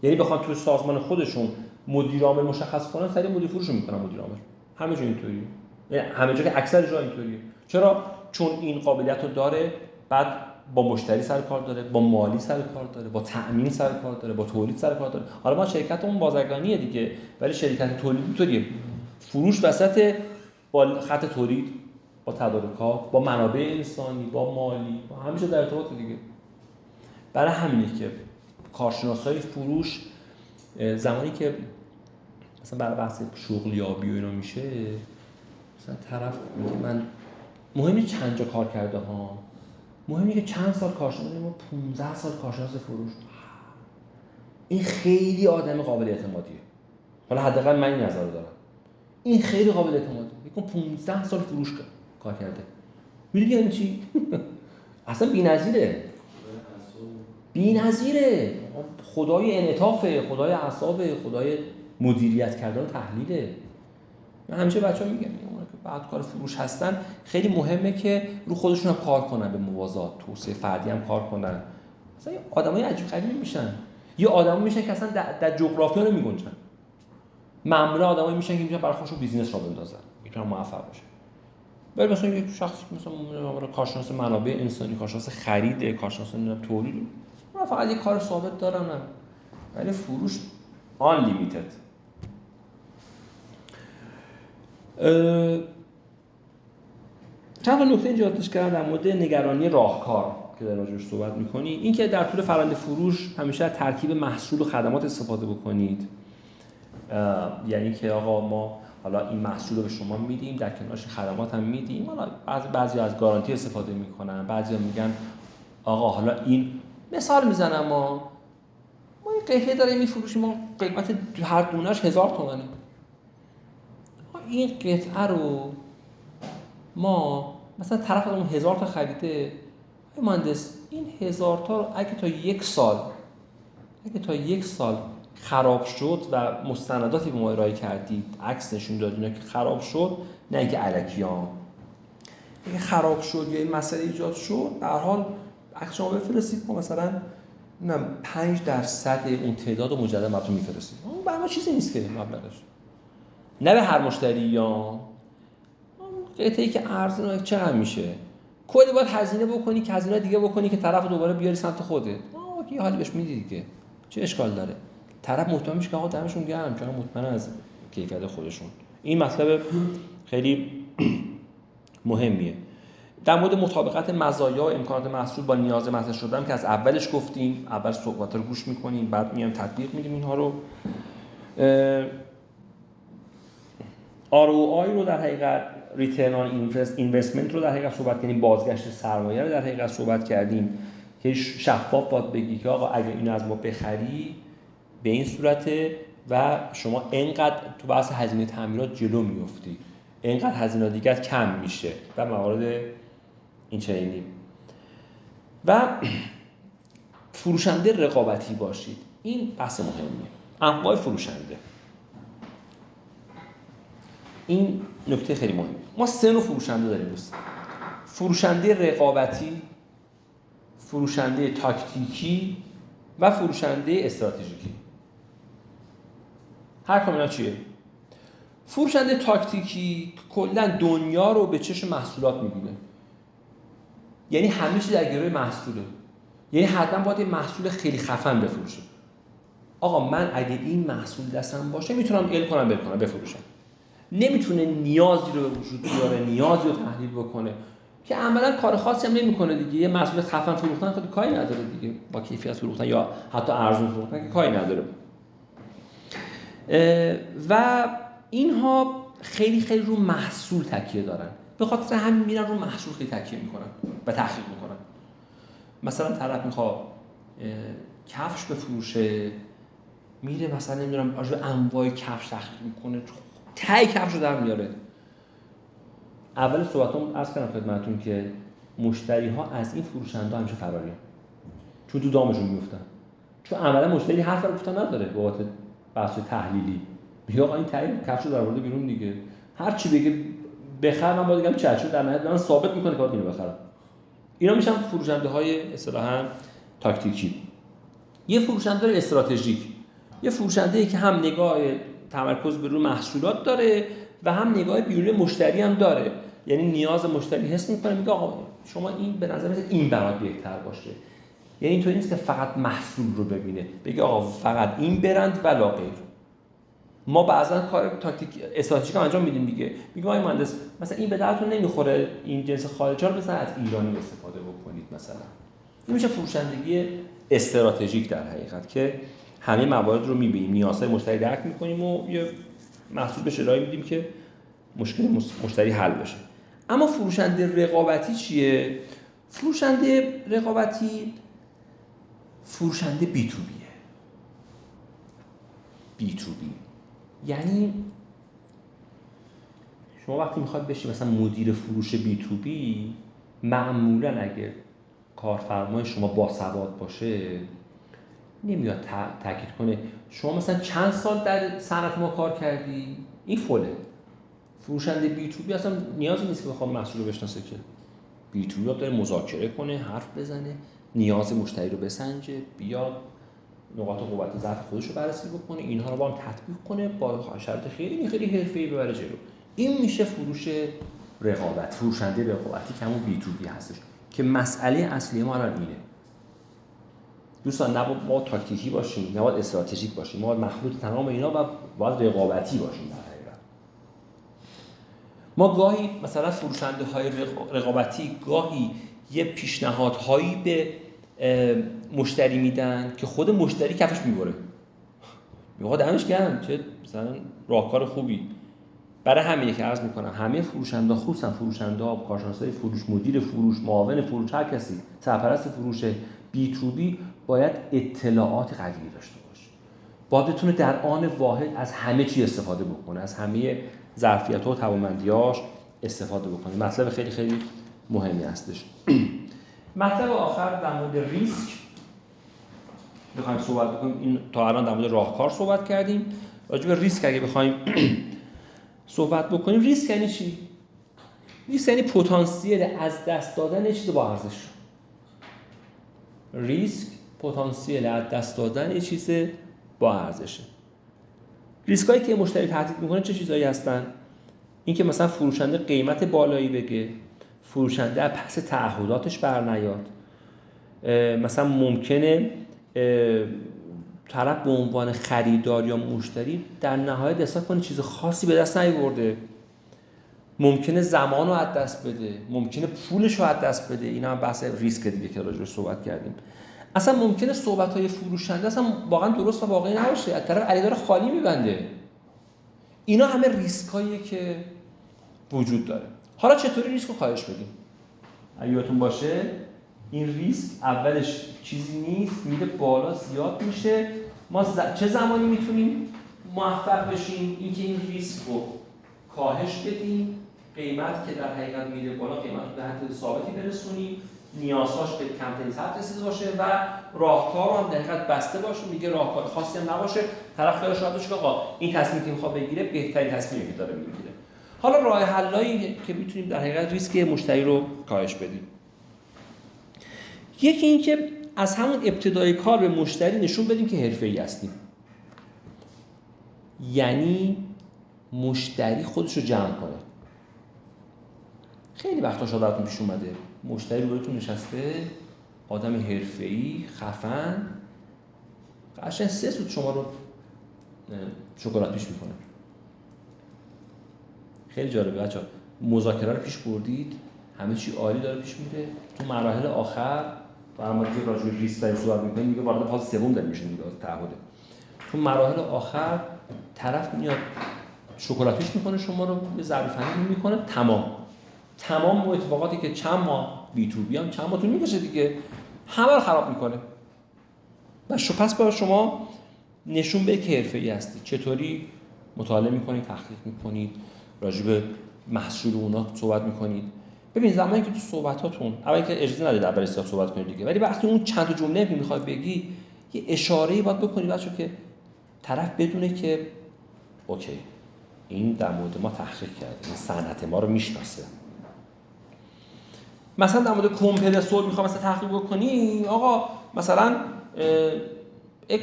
یعنی بخوان تو سازمان خودشون مدیر عامل مشخص کنن سری مدیر فروش رو میکنن مدیر عامل. همه جا اینطوریه، یعنی همه جا که اکثر جا اینطوریه. چرا؟ چون این قابلیت رو داره. بعد با مشتری سر کار داره، با مالی سر کار داره، با تأمین سر کار داره، با تولید سر کار داره. حالا ما شرکتمون بازرگانیه دیگه، ولی شرکت تولیدی اینطوریه. فروش وسط با خط تولید، با تدارکات، با منابع انسانی، با مالی، با همیشه در ارتباط دیگه. برای همینه که کارشناسای فروش زمانی که مثلا برای بحث شغلیابی و اینا میشه، مثلا طرف میگه من مهم نیست چند جا کار کرده ها، مهمه که چند سال کارشناس، ما 15 سال کارشناس فروش. این خیلی آدم قابل اعتمادیه. حالا حداقل من این نظر رو دارم. این خیلی قابل اعتماده. میگم 15 سال فروش کار کرده. میدونی یعنی چی؟ اصلا بی‌نظیره. بی‌نظیره. خدای انعطافه، خدای اعصابه، خدای مدیریت کردن تحلیله. من همیشه بچه‌ها میگم اونا که بعد کار فروش هستن خیلی مهمه که رو خودشون هم کار کنن، به موازات توسعه فردی هم کار کنن. مثلا آدمای عجیب غریبی میشن. یه آدمی میشن که اصلا در جغرافیا نمیگنجن. معمولا آدمایی میشن که میتونن برای خودشون بیزینس را بندازن، میتونن موفق بشن. ولی مثلا یک شخصی که مثلا کارشناس منابع انسانی، کارشناس خرید، کارشناس تولید، اونا فقط یک کار ثابت دارن. ولی فروش آن لیمیتد. چند تا نکته اینجا یادداشت کردم در مورد نگرانی راهکار که در راجعش صحبت می‌کنی. این که در طول فرآیند فروش همیشه ترکیب محصول و خدمات استفاده بکنید. یعنی که آقا ما حالا این محصول رو به شما میدیم، در کنارش خدمات هم میدیم. حالا بعضی از گارانتی استفاده میکنن، بعضیا میگن آقا حالا این مثال میزنم ما این قطعه داره میفروشیم، ما قیمت هر دونهش 1000 تومانه. این قطعه رو ما مثلا طرف اون 1000 تا خریده، مهندس این 1000 تا رو اگه تا یک سال خراب شد و مستنداتی به ما ارائه کردید، عکس نشون داد اینا که خراب شد، نه اینکه الکیام اگه خراب شد یا این مسئله ایجاد شد، به هر حال عکس شما بفرستید، ما مثلا 5% اون تعداد مجدد براتون میفرستیم. اون برای ما چیزی نیست که مبلغش، نه به هر مشتری یا قطعه‌ای که ارزونه چقدر میشه، کلی باید هزینه بکنی که هزینه دیگه بکنی که طرف دوباره بیاری سمت خودت. یه حالی بهش میدی دیگه، چه اشکال داره؟ طرف مطمئن میشه که آقا دمشون گرم، چون مطمئن از کیفیت خودشون. این مطلب خیلی مهمیه. در مورد مطابقت مزایا و امکانات محصول با نیاز مطرح شدن که از اولش گفتیم، اول صحبت رو گوش میکنیم، بعد میایم تطبیق میدیم اینها رو. ROI رو در حقیقت Return on Investment رو در حقیقت صحبت کردیم، بازگشت سرمایه رو در حقیقت صحبت کردیم که شفاف باید بگی که آقا اگه اینو از ما بخری به این صورته و شما اینقدر تو بحث هزینه تعمیرات جلو میفتی، اینقدر هزینه دیگه کم میشه و موارد این چنینی. و فروشنده رقابتی باشید، این بحث مهمیه. انواع فروشنده، این نکته خیلی مهمه. ما 3 نوع فروشنده داریم دوستان: فروشنده رقابتی، فروشنده تاکتیکی و فروشنده استراتژیکی. هر کدوم اینا چیه؟ فروشنده تاکتیکی کلا دنیا رو به چشم محصولات میبینه، یعنی همه چیز در گروه محصوله، یعنی حتما باید یه محصول خیلی خفن بفروشه. آقا من اگه این محصول دستم باشه میتونم بفروشم. نمیتونه نیازی رو به وجود بیاره، نیازی رو تحلیل بکنه که عملا کار خاصی هم نمیکنه دیگه. یه محصول خفن فروختن خیلی کاری نداره دیگه، با کیفیت فروختن یا حتی ارزون فروختن که کاری نداره. و اینها خیلی خیلی رو محصول تکیه دارن، به خاطر همین میرن رو محصول خیلی تکیه میکنن و تحقیق میکنن. مثلا طرف میخواد کفش بفروشه، میره مثلا نمیدونم راجع به انواع کفش تحقیق میکنه، تای کفش رو در میاره. اول صحبتام عرض کردم خدمتتون که مشتری ها از این فروشنده همیشه فرارین، چون تو دامشون میفتن، چون عملا مشتری حرف رو گفتن نداره. به واسه بحث تحلیلی میگه آقا این تای کفش رو در آورده بیرون دیگه، هر چی بگه بخر من باید بگم چشم، در نهایت من ثابت میکنه که باید اینو بخرم. اینا میشن فروشنده های اصطلاحاً تاکتیکی. یه فروشنده استراتژیک، یه فروشنده‌ای که هم نگاه تمرکز بر روی محصولات داره و هم نگاه بیرون مشتری هم داره، یعنی نیاز مشتری حس می‌کنه، میگه آقا شما این به نظر میاد این برات بهتر باشه. یعنی اینطوری نیست که فقط محصول رو ببینه بگه آقا فقط این برند ولا غیر. ما بعضا کار تاکتیک استراتژیک انجام میدیم دیگه، میگم آقا مهندس مثلا این به درتون نمیخوره، این جنس خارجی رو مثلا از ایرانی استفاده بکنید مثلا. این میشه فروشندگی استراتژیک در حقیقت که همه موارد رو میبینیم، نیازهای مشتری درک میکنیم و یه محصول بهش ارائه میدیم که مشکل مشتری حل بشه. اما فروشنده رقابتی چیه؟ فروشنده رقابتی فروشنده بی تو بیه. بی تو بی یعنی شما وقتی میخواد بشی مثلا مدیر فروش بی تو بی، معمولا اگه کارفرمای شما باسواد باشه نمیاد تاکید کنه شما مثلا چند سال در صنعت ما کار کردی، این فوله. فروشنده بی تو بی اصلا نیازی نیست که بخواد محصول رو بشناسه، که بی تو بی داره مذاکره کنه، حرف بزنه، نیاز مشتری رو بسنجه، بیاد نقاط قوت و ضعف خودش رو بررسی بکنه، اینها رو با هم تطبیق کنه، با شرط خیلی خیلی حرفه‌ای ببره جلو. این میشه فروش رقابت، فروشنده رقابتی که همون بی تو بی هستش که مسئله اصلی ما الان اینه. دوستان نباید ما تاکتیکی باشیم، نباید استراتژیک باشیم، ما باید مخلوط تمام اینا و باید رقابتی باشیم. در حقیقت ما گاهی مثلا فروشنده های رقابتی گاهی یه پیشنهادهایی به مشتری میدن که خود مشتری کفش میبره، میگه دمش گرم چه مثلا راهکار خوبی، برای همینه که عرض میکنم همه فروشنده، خصوصا فروشنده، کارشناسای فروش، مدیر فروش، معاون فروش، هر کسی سرپرست فروش بی تو بی باید اطلاعات قوی داشته باشه. باید بتونه در آن واحد از همه چی استفاده بکنه، از همه ظرفیت‌ها و توانمندی‌هاش استفاده بکنه. مطلب خیلی خیلی مهمی هستش. مطلب آخر در مورد ریسک بخوایم صحبت بکنیم. این تا الان در مورد راهکار صحبت کردیم. راجع به ریسک اگه بخوایم صحبت بکنیم، ریسک یعنی چی؟ ریسک یعنی پتانسیل از دست دادن چیز با ارزش. ریسک پتانسیل از دست دادن چیز با ارزشه. ریسکایی که مشتری تهدید میکنه چه چیزایی هستن؟ این که مثلا فروشنده قیمت بالایی بگه، فروشنده از پس تعهداتش برنیاد، مثلا ممکنه طرف به عنوان خریدار یا مشتری در نهایت احساس کنه چیز خاصی به دست نیاورده، ممکنه زمان رو از دست بده، ممکنه پولش رو از دست بده. اینا هم بحث ریسک دیگه که راجعش صحبت کردیم. اصلا ممکنه صحبت‌های فروشنده اصلا واقعا درست و واقعی نباشه، از طرف علیدار خالی میبنده. اینا همه ریسکاییه که وجود داره. حالا چطوری ریسک رو کاهش بدیم؟ اگه یادتون باشه این ریسک اولش چیزی نیست، میره بالا، زیاد میشه. ما چه زمانی میتونیم موفق بشیم اینکه این ریسک رو کاهش بدیم؟ قیمت که در حقیقت میره بالا، قیمت رو به حد ثابتی برسونیم، نیازهاش به کمترین حد رسیده باشه و راهکار هم در حقیقت بسته باشه، دیگه راهکار خاصی هم نباشه، طرف خیالش راحت باشه که آقا این تصمیمی که میخواد بگیره بهترین تصمیمی که داره میگیره. حالا راه حلایی که میتونیم در حقیقت ریسک مشتری رو کاهش بدیم، یکی این که از همون ابتدای کار به مشتری نشون بدیم که حرفه‌ای هستیم. یعنی مشتری خودش رو جمع کنه. خیلی وقتا شاید براتون پیش اومده مشتری روبروتون نشسته، آدم حرفه‌ای، خفن، قشنگ 3 سوت شما رو شکلات پیش میکنه. خیلی جالبه بچه‌ها. مذاکره رو پیش بردید، همه چی عالی داره پیش میره، تو مراحل آخر برای ما که راجع به ریسک داریم صحبت می‌کنیم دیگه وارد فاز سوم داریم میشیم دیگه، تعهده. تو مراحل آخر طرف میاد شکلاتیش میکنه، شما رو یه ضربه فنی میکنه، تمام اتفاقاتی که چند ماه بی تو بی هم چند ماه طول میکشه دیگه، همه رو خراب میکنه. و پس باید شما نشون بده که حرفه‌ای هستی. چطوری مطالعه میکنید، تحقیق میکنید، راجع به محصول اونا صحبت میکنید. ببین زمانی که تو صحبتاتون اولی که اجازه ندید اول استاد صحبت کنید دیگه، ولی وقتی اون چند تا جمله که میخوای بگی یه اشاره‌ای باید بکنید بچه‌ها که طرف بدونه که اوکی این در مورد ما تحقیق کرده، این صنعت ما رو میشناسه. مثلا در مورد کمپرسور میخوام مثلا تحقیق بکنی، آقا مثلا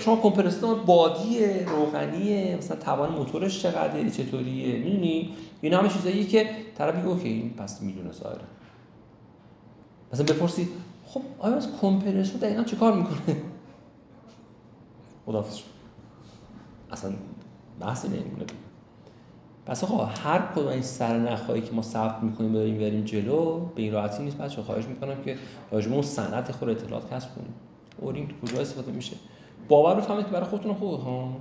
شما کمپرسور بادیه، روغنیه، مثلا توان موتورش چقدره، چطوریه، میدونی؟ اینا همه چیزاییه که طرف میگه اوکی این پس میدونه ظاهره. مثلا بپرسی خب آیا از کمپرسور دقیقاً چه کار میکنه؟ خداحافظ. اصلا بحثی نمیمونه. پس آقا هر کدوم این سرنخ‌هایی که ما ثبت می‌کنیم داریم بریم جلو، به این راحتی نیست بچه‌ها. خواهش می‌کنم که راجع به اون صنعت خود اطلاعات کسب کنیم. اوریم تو کجا استفاده میشه. باور بفهمید که برای خودتون خوبه ها.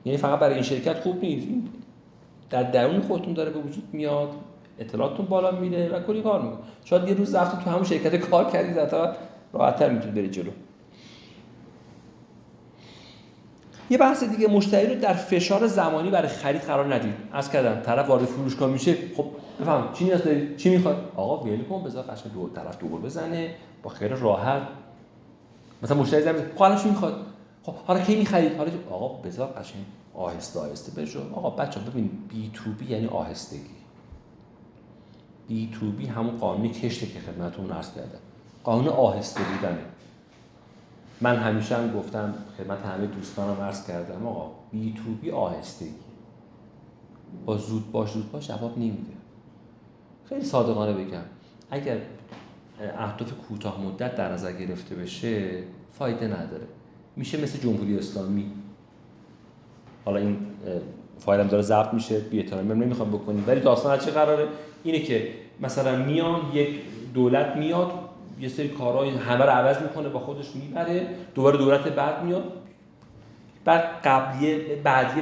یعنی فقط برای این شرکت خوب نیست. در درون خودتون داره به وجود میاد، اطلاعاتتون بالا میره و کلی کار می‌کنید. شاید یه روز رفتید تو همون شرکت کار کردید، حتی راحت‌تر می‌تونید برید جلو. یه بحث دیگه، مشتری رو در فشار زمانی برای خرید قرار ندید. عرض کردم طرف وارد فروشگاه میشه، خب بفهم چی نیاز داری؟ چی میخواد؟ آقا ول کن بذار قشنگ دو طرف دور بزنه با خیال راحت. مثلا مشتری زمین خب حالا چی میخواد؟ خب حالا کی میخرید؟ حالا آقا بذار قشنگ آهسته آهسته بجو. آقا بچا ببین بی تو بی یعنی آهستگی. بی تو بی همون قانون کشته که خدمتتون عرض کردم. قانون آهسته بودنه. من همیشه هم گفتم خدمت همه دوستانم عرض کردم آقا بی تو بی آهستگی. با زود باش جواب نمیده. خیلی صادقانه بگم اگر اهداف کوتاه مدت در نظر گرفته بشه فایده نداره. میشه مثل جمهوری اسلامی. حالا این فایلم داره ضبط میشه، بی احترامی نمیخوام بکنید، ولی داستان از چه قراره؟ اینه که مثلا میان یک دولت میاد یه سری کارهای همه رو عوض میکنه با خودش میبره، دوباره دولت بعد میاد بعد بعدیه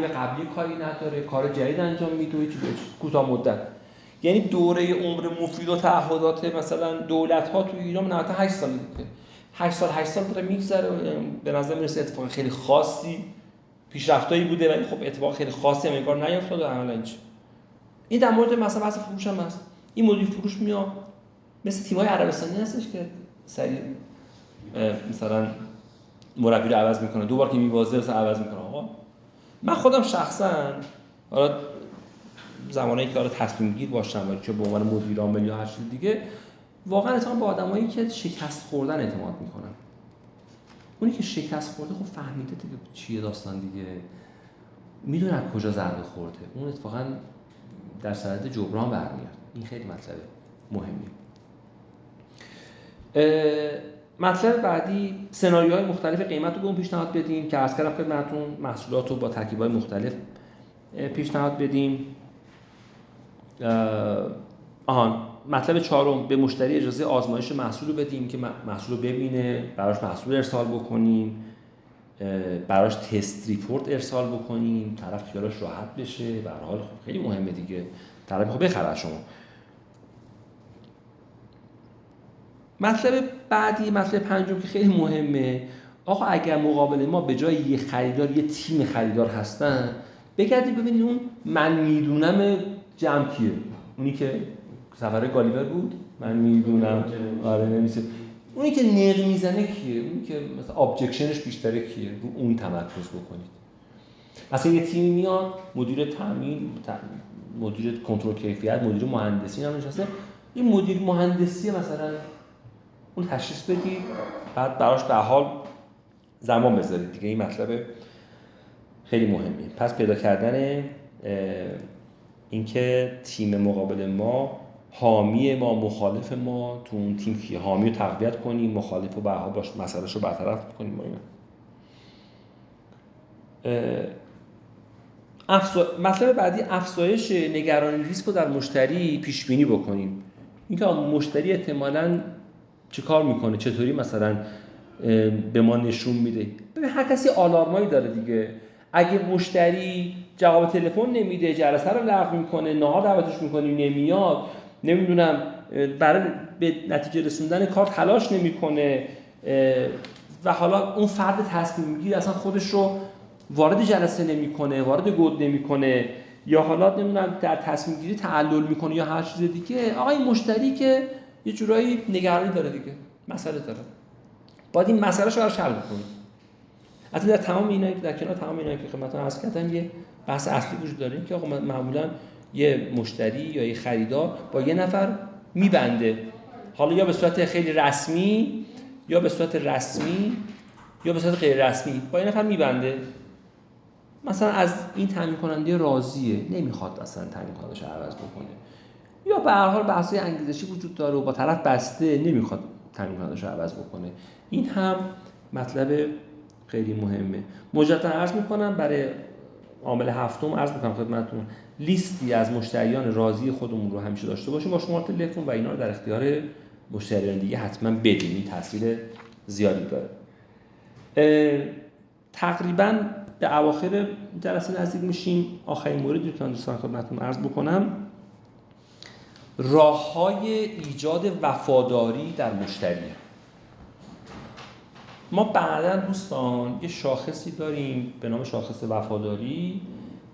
به قبلی کاری نداره، کار جدید انجام میده و چیز کوتاه مدت. یعنی دوره عمر مفید و تعهدات مثلا دولت‌ها تو ایران 98 سال دیگه. 8 سال داره میگذره. به نظر میرسه اتفاق خیلی خاصی پیشرفتایی بوده ولی خب اتفاق خیلی خاصی هم انگار نیفتاد و عملاً چی. این در مورد مثلا بحث فروش هم هست. این مدیر فروش میاد مثل تیم‌های عربستانی هستش که سریع مثلا مربی رو عوض میکنه، دوبار که میوازه مثلا عوض میکنه. آقا من خودم شخصا حالا زمانی که حالا تصمیم گیر باشم ولی چه به عنوان مدیر عامل یا هر چیز دیگه واقعا اتفاقا با آدمایی که شکست خوردن اعتماد میکنم. اونی که شکست خورده خب فهمیده دیگه چیه داستان دیگه، میدونه از کجا ضربه خورده، اون اتفاقا در صدد جبران برمیاد. این خیلی مطلب مهمیه. مطلب بعدی سناریوهای مختلف قیمت رو به اون پیشنهاد بدیم که عرض کردم خدمتتون محصولات رو با ترکیب‌های مختلف پیشنهاد بدیم. مطلب چهارم به مشتری اجازه آزمایش محصول رو بدیم که محصول رو ببینه، براش محصول ارسال بکنیم، براش تست ریپورت ارسال بکنیم، طرف خیالش راحت بشه. به هر حال خیلی مهمه دیگه، طرف میخواد بخره از شما. مطلب بعدی، مطلب پنجم که خیلی مهمه، آقا اگر مقابل ما به جای یه خریدار یه تیم خریدار هستن، بگردید ببینید اون من میدونم جمع کیه. اونی که سفر گالیور بود من میدونم، آره نمیشه. اونی که نق میزنه کیه، اونی که مثلا ابجکشنش بیشتره کیه، رو اون تمرکز بکنید. مثلا یه تیمی میاد، مدیر تامین، مدیر کنترل کیفیت، مدیر مهندسی هم نشسته، این مدیر مهندسی مثلا اون تشخیص بدید، بعد براش به حال زمان بذارید دیگه. این مطلب خیلی مهمیه. پس پیدا کردن اینکه تیم مقابل ما حامی ما، مخالف ما، تو اون تیم کیه، حامی رو تقویت کنیم، مخالف رو به حال باش مسئله‌اش رو برطرف کنیم. مطلب بعدی افزایش نگرانی ریسک رو در مشتری پیش بینی بکنیم. اینکه مشتری احتمالاً چه کار میکنه، چطوری مثلا به ما نشون میده. ببین هر کسی آلارمایی داره دیگه. اگه مشتری جواب تلفن نمیده، جلسه رو لغو میکنه، نهار دعوتش میکنیم نمیاد، نمیدونم برای به نتیجه رسوندن کار تلاش نمیکنه و حالا اون فرد تصمیم میگیر اصلا خودش رو وارد جلسه نمیکنه، وارد گود نمیکنه، یا حالا نمیدونم در تصمیم گیری تعلل میکنه یا هر چیز دیگه، آقا این مشتری که یه جورایی نگرانی داره دیگه، مسئله داره، باید این مسئله‌شو براش حل کنیم. البته در تمام اینا، در کنار تمام اینا که خدمتتون عرض کردم، یه بحث اصلی وجود داره که آقا معمولا یه مشتری یا یه خریدار با یه نفر میبنده، حالا یا به صورت خیلی رسمی یا به صورت رسمی یا به صورت غیر رسمی با یه نفر میبنده. مثلا از این تامین کننده راضیه، نمیخواد اصلا تامین کننده‌شو عوض بکنه، یا به هر حال بحث‌های انگیزشی وجود داره و با طرف بسته نمیخواد تامین کننده‌شو عوض بکنه. این هم مطلب خیلی مهمه. مجددا عرض میکنم برای عامل هفتم عرض میکنم خدمتتون لیستی از مشتریان راضی خودمون رو همیشه داشته باشیم با شماره تلفن و اینا رو در اختیار مشتریان دیگه حتما بدیم. این تاثیر زیادی داره. تقریبا به اواخر جلسه نزدیک میشیم. آخرین موردی که دوستان خدمتتون عرض بکنم، راه‌های ایجاد وفاداری در مشتری. ما بعداً دوستان یه شاخصی داریم به نام شاخص وفاداری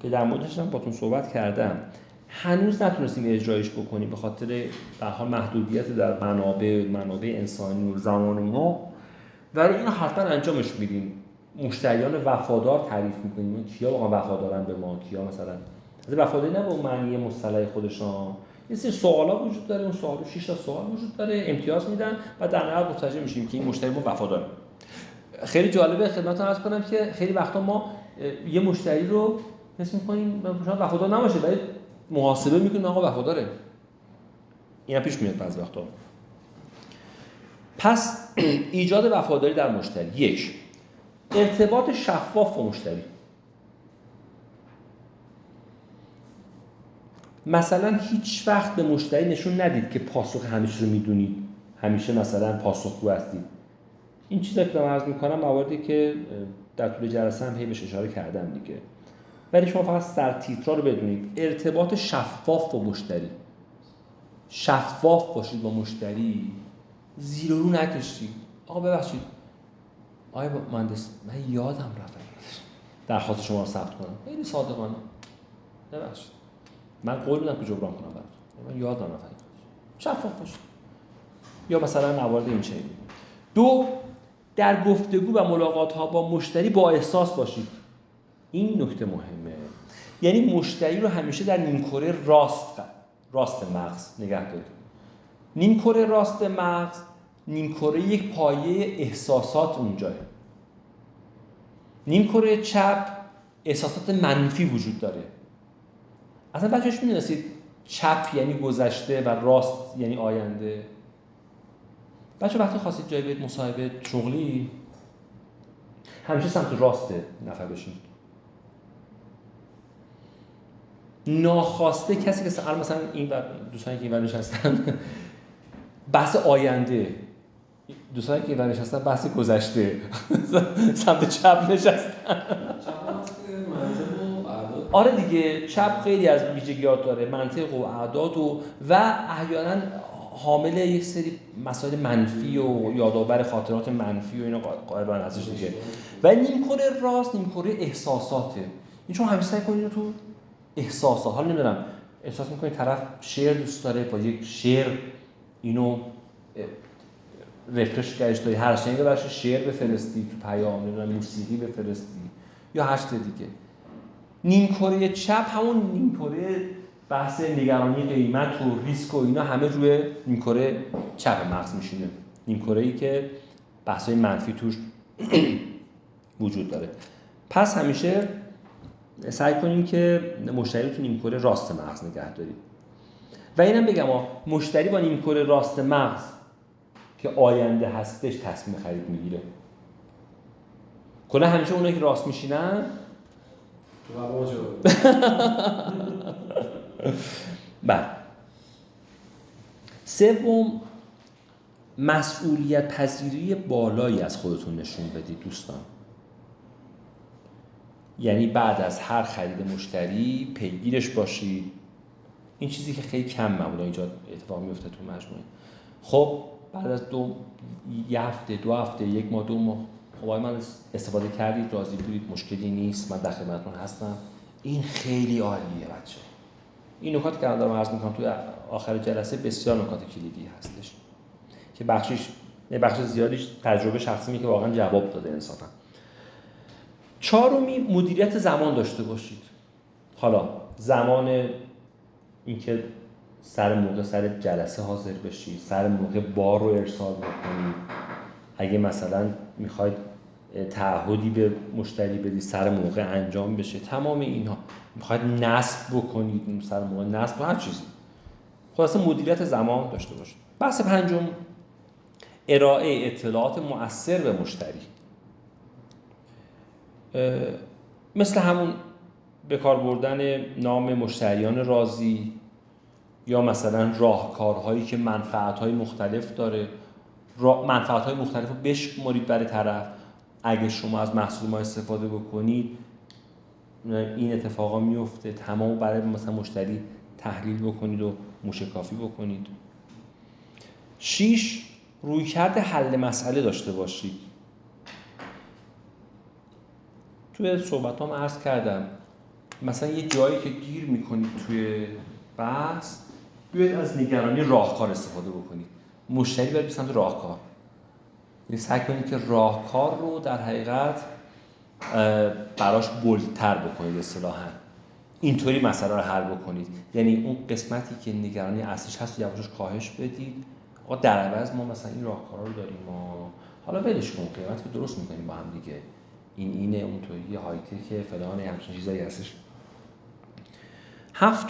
که در موردش هم باتون صحبت کردم. هنوز نتونستیم اجرایش بکنیم به خاطر به حال محدودیت در منابع انسانی و زمان ما، ولی اینو حتما انجامش میدیم. مشتریان وفادار تعریف میکنیم، کیا واقعا وفادارن به ما، کیا مثلا از وفاداری نه به اون معنی مصطلح خودشان. یه سری سوالا وجود داره، اون سوالو 6 تا سوال وجود داره، امتیاز میدن و در نهایت متوجه میشیم که این مشتری ما وفاداره. خیلی جالبه خدمتتون عرض کنم که خیلی وقتا ما یه مشتری رو حس می‌کنیم شاید وفادار نباشه، ولی محاسبه می‌کنیم آقا وفاداره. اینا پیش میاد بعضی وقتا. پس ایجاد وفاداری در مشتری. 1. ارتباط شفاف با مشتری. مثلا هیچ وقت به مشتری نشون ندید که پاسخ همیشه رو میدونید، همیشه مثلا پاسخگو هستید. این چیزا که من عرض میکنم مواردی که در طول جلسه هم هی بهش اشاره کردم دیگه. ولی شما فقط سرتیترا رو بدونید. ارتباط شفاف با مشتری. شفاف باشید با مشتری، زیر و رو نکشید. آقا ببخشید آقای مهندس من یادم رفت درخواست شما رو ثبت کنم. خیلی صادقانه. ببخشید من قول میدم که جبران کنم براتون. من یادم رفت. شفاف باشید. یا مثلا موارد این چنینی. 2 در گفتگو و ملاقات‌ها با مشتری با احساس باشید. این نکته مهمه. یعنی مشتری رو همیشه در نیمکره راست مغز نگه دارید. نیمکره راست مغز، نیمکره یک پایه احساسات اونجاه. نیمکره چپ احساسات منفی وجود داره. اصلا بچه‌اش می‌دونستید چپ یعنی گذشته و راست یعنی آینده؟ بچه وقتی خواستید جایی برید مصاحبه شغلی همیشه سمت راست نفر بشید. ناخواسته کسی که مثلا این دوستانی که اینور نشستن بحث آینده، دوستانی که اینور نشستن بحث گذشته سمت چپ نشستن. آره دیگه چپ خیلی از ویژگیات داره، منطق و اعداد و احیانا حامل یک سری مسائل منفی و یادآور خاطرات منفی و اینا غالبا ازش دیگه. و نیمکره راست نیمکره احساساته. این چون همیشه سعی کنید تو احساسات، حالا نمیدونم احساس میکنید طرف شعر دوست داره، با یک شعر اینو رفرش کردش داری هر شنگه براش شعر بفرستی تو پیام، نمیدونم موسیقی بفرستی یا هر چیز دیگه. نیمکره چپ همون نیمکره بحث نگرانی قیمت و ریسک و اینا همه روی نیمکره چپ مغز میشینه. نیمکره‌ای که بحث‌های منفی توش وجود داره. پس همیشه سعی کنیم که مشتری رو تو نیمکره راست مغز نگه داریم. و اینم بگم مشتری با نیمکره راست مغز که آینده هستش تصمیم خرید میگیره. کلا همیشه اونایی که راست میشینن بله. 3 مسئولیت پذیری بالایی از خودتون نشون بدید دوستان. یعنی بعد از هر خرید مشتری پیگیرش باشید. این چیزی که خیلی کم معمولا اینجا اتفاق میفته تو مجموعه. خب بعد از 1 هفته 2 هفته 1 ماه 2 ماه خب من استفاده کردید، راضی بودید، مشکلی نیست، من در خدمتتون هستم. این خیلی عالیه بچه. این نکاتی که دارم عرض می‌کنم توی آخر جلسه بسیار نکات کلیدی هستش که بخش زیادیش تجربه شخصی که واقعا جواب داده انصافا. 4 مدیریت زمان داشته باشید. حالا زمان اینکه سر موقع سر جلسه حاضر بشید، سر موقع بار رو ارسال بکنید. اگه مثلا میخواید تعهدی به مشتری بدید سر موقع انجام بشه. تمام اینها میخواید نصب بکنید سر موقع نصب، هر چیزی. خلاصه مدیریت زمان داشته باشید. بحث 5 ارائه اطلاعات مؤثر به مشتری. مثل همون به کار بردن نام مشتریان راضی یا مثلا راهکارهایی که منفعت‌های مختلف داره، منفعت‌های مختلف رو بشمارید برای طرف. اگه شما از محصول ما استفاده بکنید این اتفاقا میفته، تمام برای مثلا مشتری تحلیل بکنید و موشکافی بکنید. 6 رویکرد حل مسئله داشته باشید. توی صحبتام عرض کردم مثلا یه جایی که گیر میکنید توی بحث بیاید از نگرانی راهکار استفاده بکنید. مشتری باید به سمت راهکار، یعنی سعی کنید که راهکار رو در حقیقت براش بولدتر بکنید اصطلاحاً. اینطوری مسئله رو حل بکنید. یعنی اون قسمتی که نگرانی اصلیش هست یواشش کاهش بدید. آقا در عوض ما مثلا این راهکارا رو داریم، ما حالا ولش کن قیمت رو درست می‌کنیم با هم دیگه. اینه اونطوری های تک فلان همچین چیزایی هستش. 7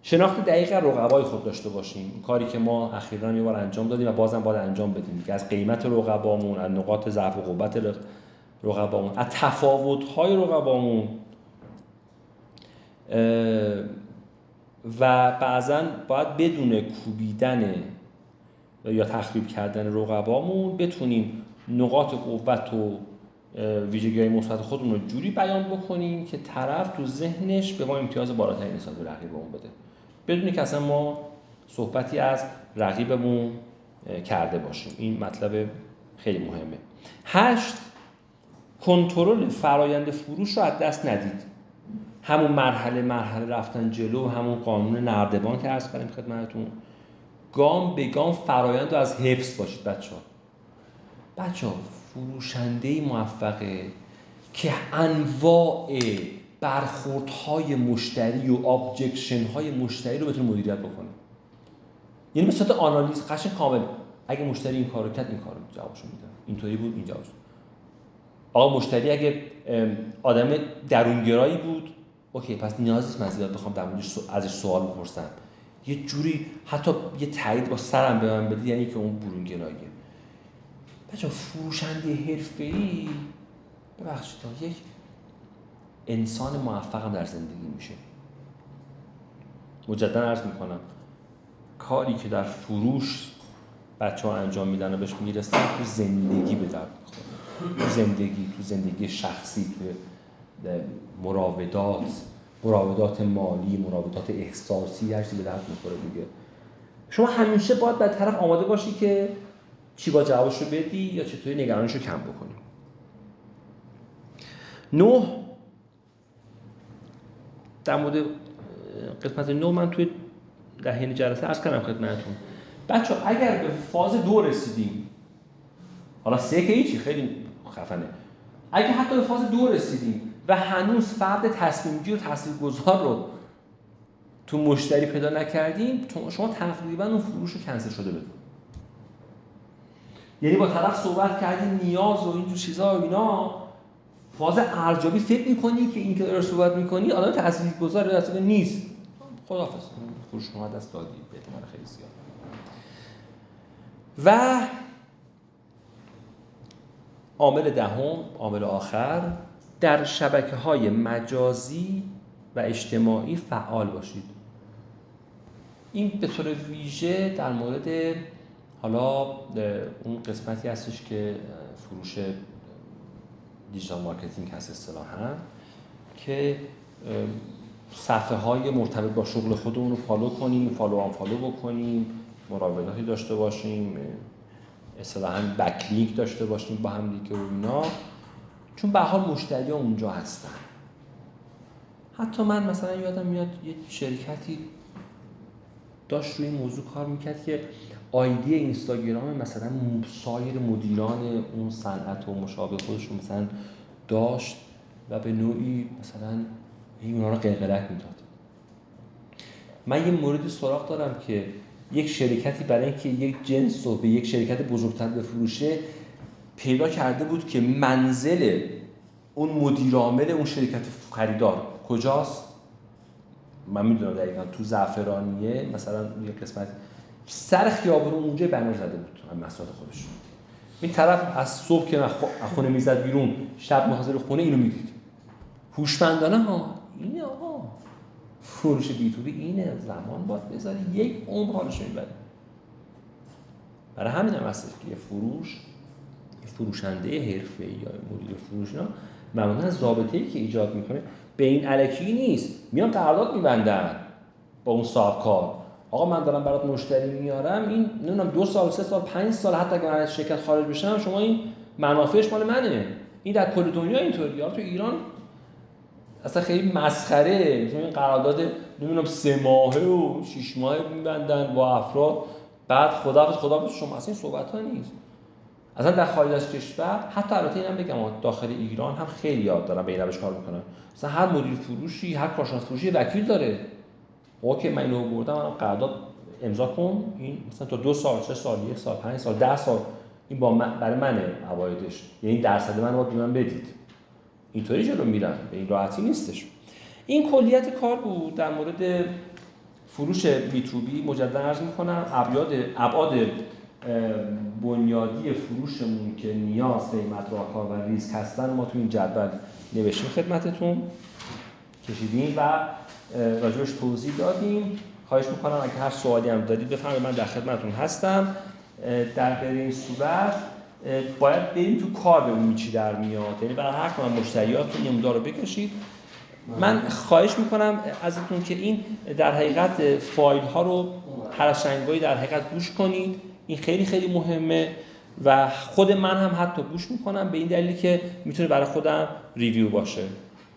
شناخت دقیق رقبای خود داشته باشیم. کاری که ما اخیراً یه بار انجام دادیم و بازم باید انجام بدیم که از قیمت رقبامون، از نقاط ضعف و قوت رقبامون، از تفاوت‌های رقبامون و بعضاً باید بدون کوبیدن یا تخریب کردن رقبامون بتونیم نقاط قوت و ویژگی‌های مثبت خودمون رو جوری بیان بکنیم که طرف تو ذهنش به ما امتیاز بالاتری نسبت به رقیبمون بده، بدون که اصلا ما صحبتی از رقیبمون کرده باشیم. این مطلب خیلی مهمه. 8 کنترل فرایند فروش رو از دست ندید. همون مرحله رفتن جلو، همون قانون نردبان که عرض کردیم خدمتتون، گام به گام فرایند رو از حفظ باشید بچه‌ها. فروشنده موفقه که انواع برخوردهای مشتری و ابجکشن‌های مشتری رو بتونه مدیریت بکنه. یعنی به صورت آنالیز قشنگ کامل، اگه مشتری این کارو کرد این کارو جوابشو میدم، اینطوری بود این جوابش. آقا مشتری اگه آدم درونگرایی بود، اوکی پس نیازی نیست من زیاد بخوام در موردش ازش سوال بپرسم، یه جوری حتی یه تایید با سرم به من بده، یعنی که اون برونگراییه. بچه‌ها فروشنده حرفه‌ای ببخشید یک انسان موفق هم در زندگی میشه. مجددا عرض میکنم کاری که در فروش بچه‌ها انجام میدن و بهش میرسن تو زندگی به درد میخوره. تو زندگی شخصی، تو مراودات مالی، مراودات احساسی، هر چیزی به درد میخوره دیگه. شما همیشه باید به طرف آماده باشی که چی با جوابش رو بدی یا چطوری نگرانش رو کم بکنی. 9 در مورد قسمت 9 من توی دهه جلسه عرض کردم خدمتتون بچه‌ها اگر به فاز 2 رسیدیم، حالا 3 که هیچی خیلی خفنه، اگه حتی به فاز 2 رسیدیم و هنوز فرد تصمیم‌گیر و تاثیرگذار رو تو مشتری پیدا نکردیم، شما تقریبا اون فروش رو کنسل شده بدون. یعنی با طرف صحبت کردیم نیاز و این تو چیزا و اینا، فاز ارزیابی فکر می‌کنی که این که داره صحبت می‌کنی آدم تاثیرگذار اصلا نیست، خداحافظ فروش شما دست دادی به احتمال خیلی زیاد. و عامل دهم، عامل آخر، در شبکه‌های مجازی و اجتماعی فعال باشید. این به طور ویژه در مورد حالا اون قسمتی هستش که فروش دیجیتال مارکتینگ هست اصطلاحاً، که صفحه‌های مرتبط با شغل خودمون رو فالو کنیم، فالو بکنیم، مراوداتی داشته باشیم، اصطلاحاً بکلینک داشته باشیم با هم دیگه و اینا، چون به حال مشتری‌ها اونجا هستن. حتی من مثلا یادم میاد یه شرکتی داشت روی این موضوع کار میکرد که آیدی اینستاگرام مثلا سایر مدیران اون صنعت و مشابه خودش رو مثلا داشت و به نوعی مثلا اونا رو قلقلک میداد. من یه موردی سراغ دارم که یک شرکتی برای اینکه یک جنس رو به یک شرکت بزرگتر بفروشه پیدا کرده بود که منزل اون مدیرعامل اون شرکت خریدار کجاست. من میدونم دقیقاً تو زعفرانیه مثلا یه قسمت سر خیابون اونجا بنر زده بود تو محصولات خودش. این طرف از صبح که خونه میزد بیرون، شب حاضر خونه اینو میدید. هوشمندانه ها اینه آقا، فروش بی تو بی اینه، زمان باید بذاری یک عمر حالش میبره. برای همین هم هستش که یه فروشنده حرفه‌ای یا مدیر فروش اینا معمولا از رابطه‌ای که ایجاد میکنه به این الکی نیست، میان قرارداد میبندن با اون صاحب کار. آقا من دارم برات مشتری میارم، این نمیدونم 2 سال 3 سال 5 سال حتی اگه من از شرکت خارج بشم شما این منافعش مال منه. این در کل دنیا اینطوریه. تو ایران اصلا خیلی مسخره، مثلا این قرارداد نمیدونم 3 ماهه و 6 ماهه میبندن با افراد، بعد خداحافظ شما اصلا این صحبت‌ها نیست. اصلا در خارج از کشور، حتی البته اینم بگم داخل ایران هم خیلی یاد دارن به این روش کار میکنن. مثلا هر مدیر فروشی، هر کارشناس فروشی وکیل داره. اوکی من اینو بردم، من قرارداد امضا کن، این مثلا تا 2 سال 3 سال 1 سال 5 سال 10 سال این با من برای منه عوایدش، یعنی درصد من رو من بدید. اینطوری جلو میرن، به این راحتی نیستش. این کلیت کار بود در مورد فروش بی تو بی. مجددا عرض میکنم ابعاد بنیادی فروشمون که نیاز، قیمت، راهکار و ریسک هستن ما تو این جدول نوشتیم خدمتتون، کشیدیم و راجبش توضیح دادیم. خواهش میکنم اگه هر سوالی هم دارید بفرمایید، من در خدمتتون هستم. در غیر این صورت باید بریم تو کار ببینیم چی در میاد. یعنی برای هر کدوم مشتریاتون نمودار رو بکشید. من خواهش میکنم ازتون که این در حقیقت فایل ها رو هر از چندگاهی در حقیقت گوش کنید. این خیلی خیلی مهمه و خود من هم حتی گوش میکنم به این دلیلی که میتونه برای خودم ریویو باشه.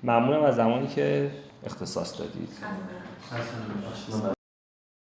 ممنونم از زمانی که اختصاص دادید.